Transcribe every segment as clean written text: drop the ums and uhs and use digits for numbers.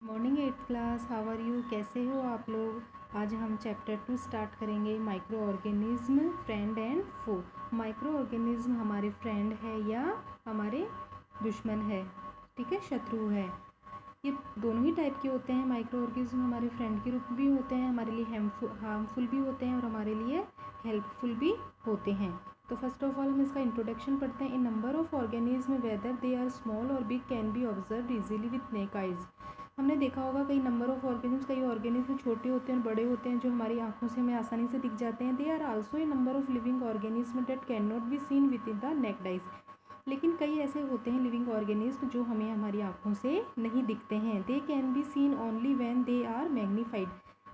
Morning 8th class, how are you? कैसे हो आप लोग? आज हम चैप्टर 2 स्टार्ट करेंगे, microorganism friend and foe. Microorganism हमारे फ्रेंड है या हमारे दुश्मन है, ठीक है, शत्रु है। ये दोनों ही टाइप के होते हैं। माइक्रो ऑर्गेनिज्म हमारे फ्रेंड के रूप भी होते हैं, हमारे लिए हार्मफुल भी होते हैं और हमारे लिए हेल्पफुल भी होते हैं। तो फर्स्ट ऑफ ऑल हम इसका इंट्रोडक्शन पढ़ते हैं। In number of organism whether they are small और big can be observe easily with naked eyes. हमने देखा होगा कई नंबर ऑफ ऑर्गेनिज्म, कई ऑर्गेनिज्म छोटे होते हैं और बड़े होते हैं जो हमारी आंखों से हमें आसानी से दिख जाते हैं। They are also a number of living organism that can not be seen within the naked eyes. लेकिन कई ऐसे होते हैं लिविंग ऑर्गेनिज्म जो हमें हमारी आंखों से नहीं दिखते हैं। They can be seen only when they are magnified.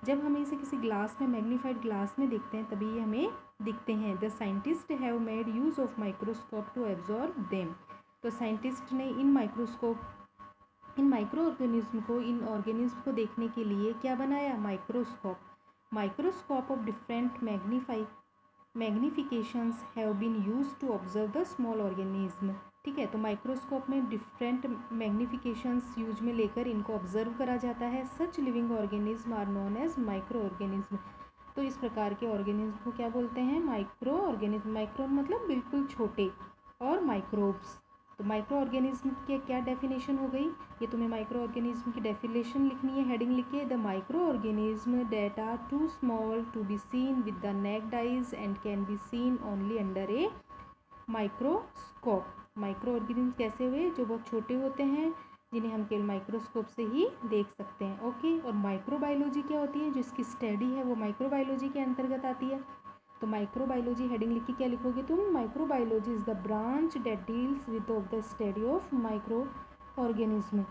जब हम इसे किसी ग्लास में, मैग्नीफाइड ग्लास में देखते हैं तभी ये हमें दिखते हैं। The scientist have made use of microscope to observe them. तो साइंटिस्ट ने इन माइक्रो ऑर्गेनिज्म को देखने के लिए क्या बनाया? Microscope of different magnifications have been used to observe the small organism. ठीक है, तो माइक्रोस्कोप में डिफरेंट मैग्निफिकेशंस यूज में लेकर इनको ऑब्जर्व करा जाता है। Such living organism are known as micro organism. तो इस प्रकार के ऑर्गेनिज्म को क्या बोलते हैं? Micro organism. माइक्रो मतलब बिल्कुल छोटे, और माइक्रोब्स। तो माइक्रो ऑर्गेनिज्म के क्या डेफिनेशन हो गई? ये तुम्हें माइक्रो ऑर्गेनिज्म की डेफिनेशन लिखनी है, हेडिंग लिखिए। The microorganism that are too small to be seen with the naked eyes and can be seen only under a microscope. Microorganism कैसे हुए? जो बहुत छोटे होते हैं, जिन्हें हम केवल माइक्रोस्कोप से ही देख सकते हैं। ओके, और माइक्रोबायोलॉजी क्या होती है? जो इसकी स्टडी है वो माइक्रोबायोलॉजी के अंतर्गत आती है। तो माइक्रोबायोलॉजी हेडिंग लिख के क्या लिखोगे तुम? Microbiology is the branch date deals with of the study of micro organism.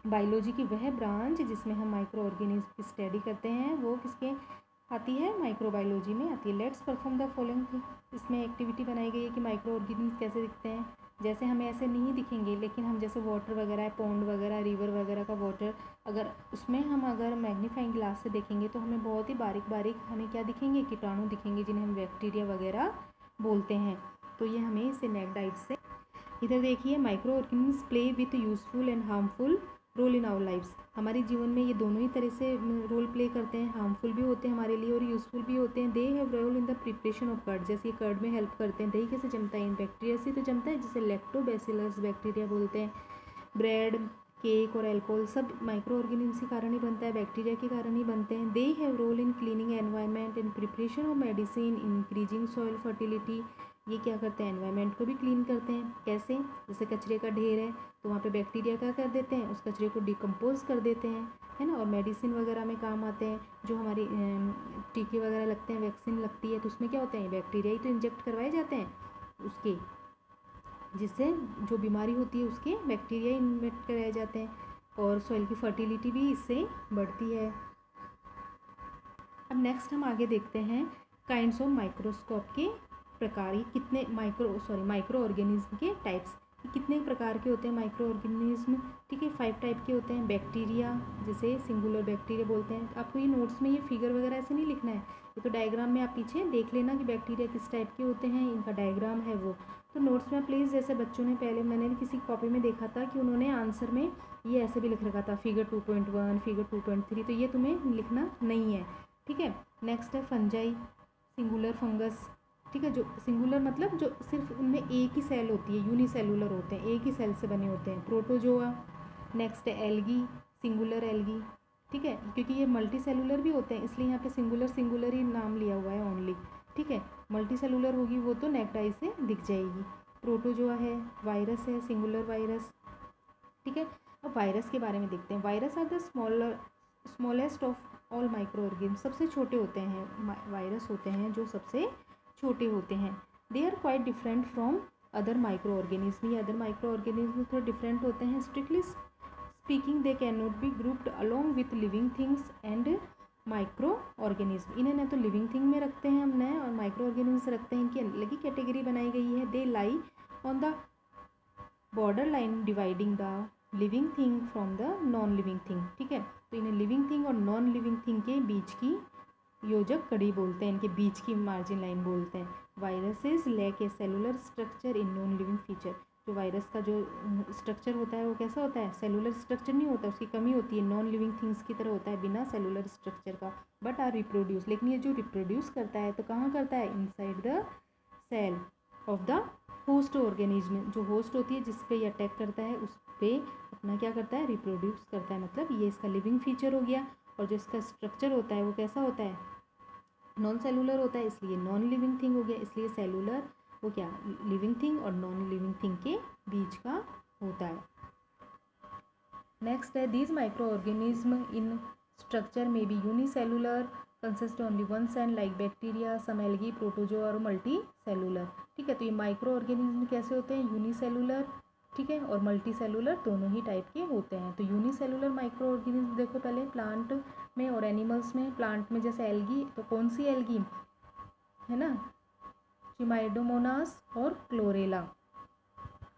Biology की वह ब्रांच जिसमें हम माइक्रो ऑर्गेनिज्म की स्टडी करते हैं वो किसके आती है? माइक्रोबायोलॉजी में आती है। Let's perform the following. इसमें एक्टिविटी बनाई गई है कि माइक्रो ऑर्गेनिज्म कैसे दिखते हैं। जैसे हमें ऐसे नहीं दिखेंगे, लेकिन हम जैसे वाटर वगैरह है, पॉन्ड वगैरह, रिवर वगैरह का वाटर, अगर उसमें हम अगर मैग्नीफाइंग ग्लास से देखेंगे तो हमें बहुत ही बारीक बारीक हमें क्या दिखेंगे? कीटाणु दिखेंगे, जिन्हें हम बैक्टीरिया वगैरह बोलते हैं। तो ये हमें इसे नेक्ड आइज से। इधर देखिए, microorganism play with useful and harmful role in our lifes. हमारे जीवन में ये दोनों ही तरह से रोल प्ले करते हैं। हार्मफुल भी होते हैं हमारे लिए और यूजफुल भी होते हैं। They have role in the preparation of curd. जैसे ये कर्ड में हेल्प करते हैं। दही कैसे जमता है? इन बैक्टीरिया से तो जमता है, जिसे लैक्टोबैसिलस बैक्टीरिया बोलते हैं। ब्रेड, केक और अल्कोहल सब माइक्रो ऑर्गेनिज्म के कारण ही बनता है, बैक्टीरिया के कारण ही बनते हैं। They have role in cleaning environment, in preparation of medicine, increasing soil fertility. ये क्या करते हैं? एनवायरनमेंट को भी क्लीन करते हैं। कैसे? जैसे कचरे का ढेर है तो वहाँ पे बैक्टीरिया क्या कर देते हैं? उस कचरे को डिकम्पोज कर देते हैं, है ना। और मेडिसिन वगैरह में काम आते हैं। जो हमारी टीके वगैरह लगते हैं, वैक्सीन लगती है, तो उसमें क्या होते हैं? बैक्टीरिया ही तो इंजेक्ट करवाए जाते हैं उसके, जिससे जो बीमारी होती है उसके बैक्टीरिया इन्वेक्ट कराए जाते हैं। और सॉइल की फर्टिलिटी भी इससे बढ़ती है। अब नेक्स्ट हम आगे देखते हैं काइंड्स ऑफ माइक्रोस्कोप के प्रकार। ये कितने माइक्रो ऑर्गेनिज्म के टाइप्स कितने प्रकार के होते हैं माइक्रो ऑर्गेनिज्म? ठीक है, 5 टाइप के होते हैं। बैक्टीरिया, जिसे सिंगुलर बैक्टीरिया बोलते हैं। आपको ये नोट्स में ये फिगर वगैरह ऐसे नहीं लिखना है, ये तो डायग्राम में आप पीछे देख लेना कि बैक्टीरिया किस टाइप के होते हैं, इनका डायग्राम है वो। तो नोट्स में प्लीज़, जैसे बच्चों ने पहले, मैंने किसी कॉपी में देखा था कि उन्होंने आंसर में ये ऐसे भी लिख रखा था, फिगर 2.1, फिगर 2.3, तो ये तुम्हें लिखना नहीं है, ठीक है। नेक्स्ट है फंजाई, सिंगुलर फंगस। ठीक है, जो सिंगुलर मतलब जो सिर्फ उनमें एक ही सेल होती है, यूनिसेलुलर होते हैं, एक ही सेल से बने होते हैं, प्रोटोजोआ। नेक्स्ट है एल्गी, सिंगुलर एल्गी। ठीक है, क्योंकि ये मल्टी सेलुलर भी होते हैं इसलिए यहाँ पे सिंगुलर ही नाम लिया हुआ है ओनली। ठीक है, मल्टी सेलुलर होगी वो तो नेक्ड आई से दिख जाएगी। प्रोटोजोआ है, वायरस है, सिंगुलर वायरस। ठीक है, अब वायरस के बारे में देखते हैं। Virus are the smallest of all microorganism. सबसे छोटे होते हैं वायरस होते हैं जो सबसे छोटे होते हैं। They are quite different from other microorganism. ये अदर माइक्रो ऑर्गेनिज्म थोड़े डिफरेंट होते हैं। Strictly speaking they can not be grouped along with living things and microorganism. इन्हें न तो लिविंग थिंग में रखते हैं हम न और माइक्रो ऑर्गेनिज्म से रखते हैं, इनकी अलग ही कैटेगरी बनाई गई है। They lie on the border line dividing the living thing from the non living thing. ठीक है, तो इन्हें लिविंग थिंग और नॉन लिविंग थिंग के बीच की योजक कड़ी बोलते हैं, इनके बीच की मार्जिन लाइन बोलते हैं। Viruses lack a cellular structure in non living feature. जो वायरस का जो स्ट्रक्चर होता है वो कैसा होता है, सेलुलर स्ट्रक्चर नहीं होता, उसकी कमी होती है, नॉन लिविंग थिंग्स की तरह होता है, बिना सेलुलर स्ट्रक्चर का, बट आर रिप्रोड्यूस। लेकिन ये जो रिप्रोड्यूस करता है तो कहाँ करता है, inside the cell of the host organism. जो होस्ट होती है जिस पे ये अटैक करता है उस पे अपना क्या करता है, रिप्रोड्यूस करता है। मतलब ये इसका लिविंग फीचर हो गया। और जो इसका स्ट्रक्चर होता है वो कैसा होता है, नॉन सेलुलर होता है, इसलिए नॉन लिविंग थिंग हो गया। इसलिए सेलुलर वो क्या, लिविंग थिंग और नॉन लिविंग थिंग के बीच का होता है। नेक्स्ट है, these micro organism in structure may be unicellular, consist only one cell like bacteria, some algae, protozoa और मल्टी सेलुलर। ठीक है, तो ये माइक्रो ऑर्गेनिज्म कैसे होते हैं, यूनिसेलुलर, ठीक है, और मल्टी सेलुलर दोनों ही टाइप के होते हैं। तो यूनिसेलुलर माइक्रो ऑर्गेनिज्म देखो पहले प्लांट में और एनिमल्स में। प्लांट में जैसे एल्गी, तो कौन सी एल्गी है ना, चिमाइडोमोनास और क्लोरेला।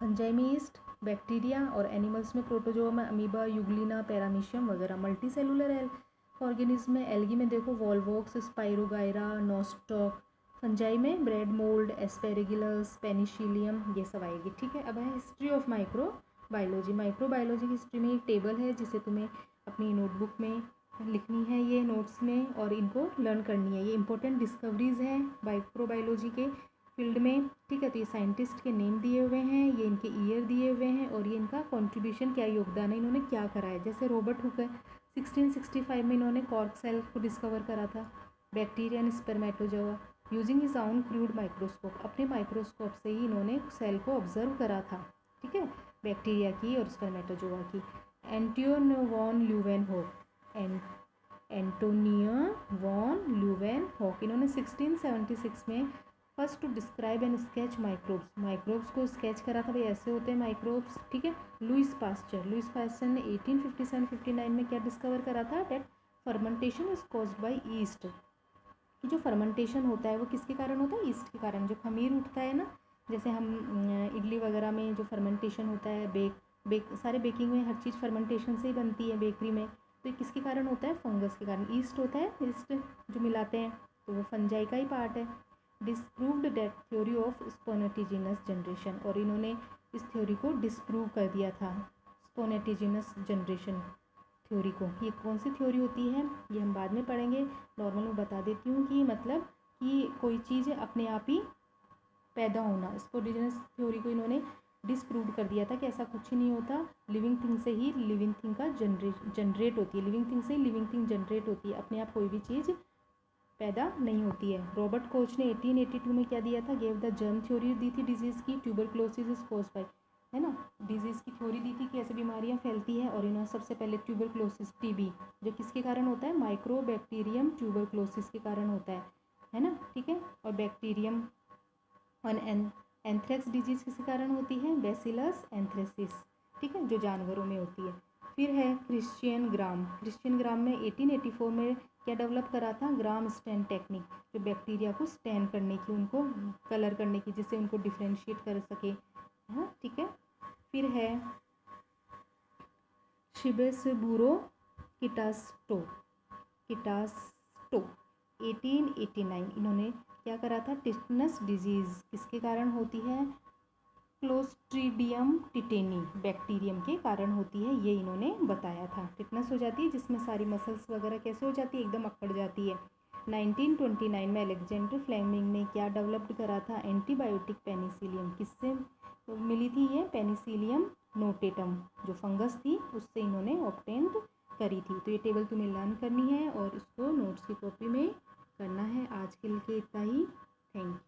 फंजाई में ईस्ट, बैक्टीरिया, और एनिमल्स में प्रोटोजोआ में अमीबा, यूग्लिना, पैरामीशियम वगैरह। मल्टी सेलुलर ऑर्गेनिज्म में एल्गी में देखो वॉल्वॉक्स, स्पाइरोगायरा, नोस्टॉक। फंजाई में ब्रेड मोल्ड, एस्पेरेगिलस, पेनिसिलियम, ये सब आएगी। ठीक है, अब है history of micro biology. Micro biology की हिस्ट्री में एक टेबल है जिसे तुम्हें अपनी नोटबुक में लिखनी है, ये नोट्स में, और इनको लर्न करनी है। ये इंपॉर्टेंट डिस्कवरीज हैं माइक्रो बायोलॉजी के फील्ड में। ठीक है, तो ये साइंटिस्ट के नेम दिए हुए हैं, ये इनके ईयर दिए हुए हैं, और ये इनका कंट्रीब्यूशन क्या योगदान है, इन्होंने क्या करा है। जैसे रॉबर्ट हुक है, 1665 में इन्होंने कॉर्क सेल को डिस्कवर करा था, bacteria and spermatozoa, using his own crude microscope. अपने माइक्रोस्कोप से ही इन्होंने सेल को ऑब्जर्व करा था। ठीक है, बैक्टीरिया की और स्पर्मेटोजोआ की। Antonio von Leeuwenhoek, Antonio von Leeuwenhoek, इन्होंने 1676 में first to describe and sketch microbes, microbes को स्केच करा था, भाई ऐसे होते हैं माइक्रोब्स। ठीक है, लुइस पास्चर ने 1857-59 में क्या डिस्कवर करा था, that fermentation is caused by yeast. कि जो फर्मेंटेशन होता है वो किसके कारण होता है, ईस्ट के कारण। जो खमीर उठता है ना, जैसे हम इडली वगैरह में जो फर्मेंटेशन होता है, सारे बेकिंग में हर चीज़ फर्मेंटेशन से ही बनती है बेकरी में। तो ये किसके कारण होता है, फंगस के कारण, ईस्ट होता है, ईस्ट जो मिलाते हैं, तो वो फंजाई का ही पार्ट है। Disproved that theory of spontaneous generation, और इन्होंने इस थ्योरी को डिस्प्रूव कर दिया था, स्पोनेटिजिनस जनरेशन थ्योरी को। ये कौन सी थ्योरी होती है ये हम बाद में पढ़ेंगे, नॉर्मल में बता देती हूँ कि मतलब कि कोई चीज़ अपने आप ही पैदा होना। स्पोनेटिजिनस थ्योरी को इन्होंने डिस्प्रूव कर दिया था कि ऐसा कुछ ही नहीं होता, लिविंग थिंग से ही लिविंग थिंग का जनरेट होती है, लिविंग थिंग से ही लिविंग थिंग जनरेट होती है, अपने आप कोई भी चीज़ पैदा नहीं होती है। रॉबर्ट कोच ने 1882 में क्या दिया था, गेव द जर्म थ्योरी दी थी डिजीज़ की, ट्यूबरक्लोसिस इज कॉज्ड बाय, है ना, डिजीज़ की थ्योरी दी थी कि ऐसे बीमारियां फैलती हैं। और इन्होंने सबसे पहले ट्यूबरक्लोसिस, टीबी, जो किसके कारण होता है, माइक्रोबैक्टीरियम ट्यूबरक्लोसिस के कारण होता है ना। ठीक है, और बैक्टीरियम और एंथ्रेक्स डिजीज़ किसके कारण होती है, बैसिलस एंथ्रेसिस। ठीक है, जो जानवरों में होती है। फिर है क्रिश्चियन ग्राम में 1884 में क्या डेवलप करा था, ग्राम स्टैन टेक्निक, जो बैक्टीरिया को स्टैन करने की, उनको कलर करने की, जिससे उनको डिफ्रेंशिएट कर सके। हाँ, ठीक है। फिर है शिबेसबुरो किटास्टो 1889, इन्होंने क्या करा था, टिटनस डिजीज़ किसके कारण होती है, क्लोस्ट्रीडियम टिटेनी बैक्टीरियम के कारण होती है, ये इन्होंने बताया था। टिटनस हो जाती है जिसमें सारी मसल्स वगैरह कैसे हो जाती है, एकदम अकड़ जाती है। 1929 में अलेक्जेंडर फ्लेमिंग ने क्या डेवलप्ड करा था, एंटीबायोटिक पेनिसिलियम। किससे मिली थी ये, पेनिसिलियम नोटेटम, जो फंगस थी उससे इन्होंने ऑब्टेन्ड करी थी। तो ये टेबल तुम्हें लर्न करनी है और इसको नोट्स की कॉपी में करना है। आज के लिए इतना ही, थैंक यू।